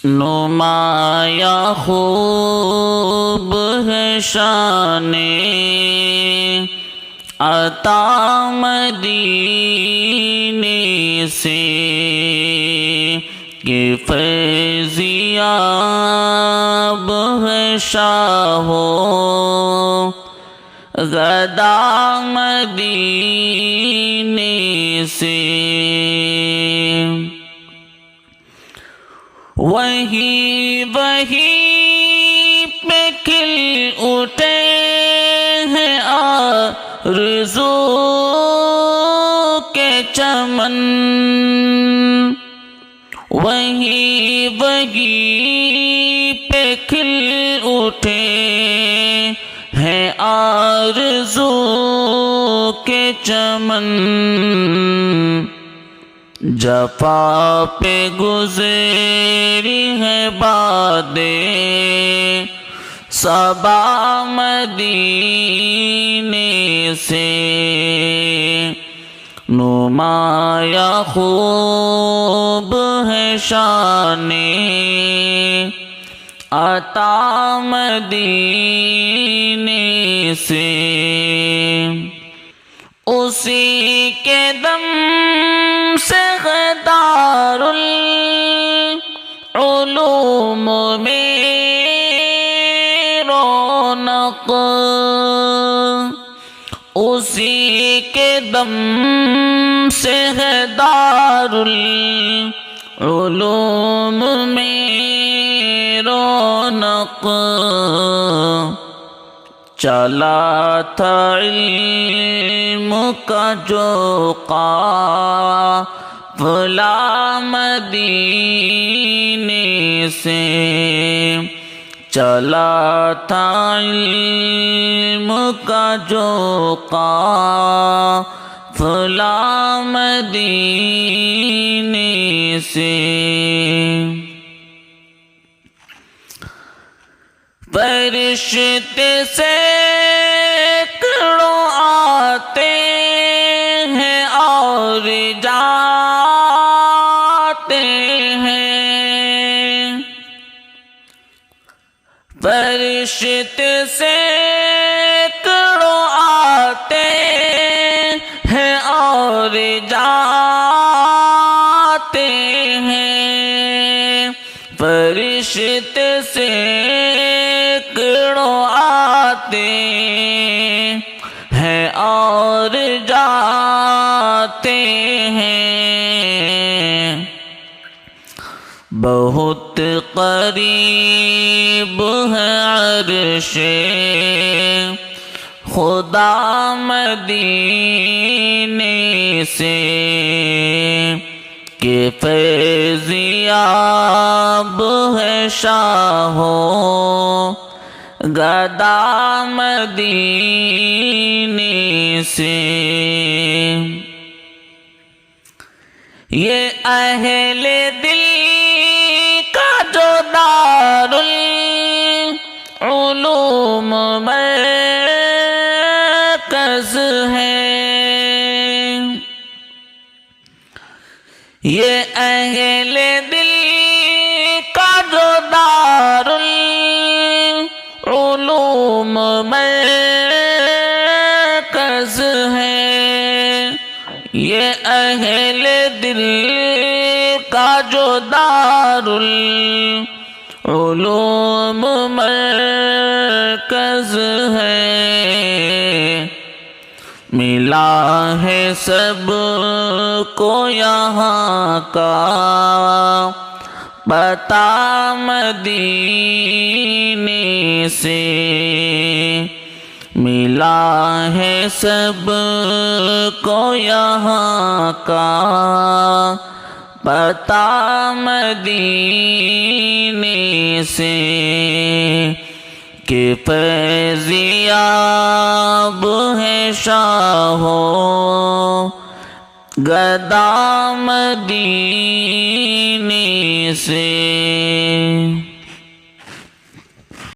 نمایاں خوب ہے شان عطا مدینے سے کہ فیضیاب ہے شاہ غدا مدینے سے وہی پہ کھل اٹھے ہیں آرزو کے چمن وہی پہ کھل اٹھے ہیں آرزو کے چمن جفا پہ گزری ہے بادیں صبا مدینے سے نمایاں خوب ہے شان عطا مدینے سے اسی کے دم سے دار العلوم میں رونق اسی کے دم سے دار العلوم میں رونق چلا تھا علم کا جو قافلہ مدینے سے چلا تھا علم کا جو قافلہ مدینے سے فرشتے سینکڑوں آتے ہیں اور جاتے ہیں فرشتے سینکڑوں آتے ہیں اور جاتے ہیں فرشتے سینکڑوں آتے ہیں اور جاتے ہیں بہت قریب ہے عرش خدا مدینے سے کہ فیضیاب ہے شاہ غدا مدینے سے یہ اہل دل کا جو دار العلوم مرکز ہے یہ اہل دل کا جو دار العلوم مرکز ہے یہ اہل دل کا جو دار العلوم مرکز ہے ملا ہے سب کو یہاں کا پتہ مدینے سے ملا ہے سب کو یہاں کا پتہ مدینے سے کہ فیضیاب ہے شاہ غدا مدینے سے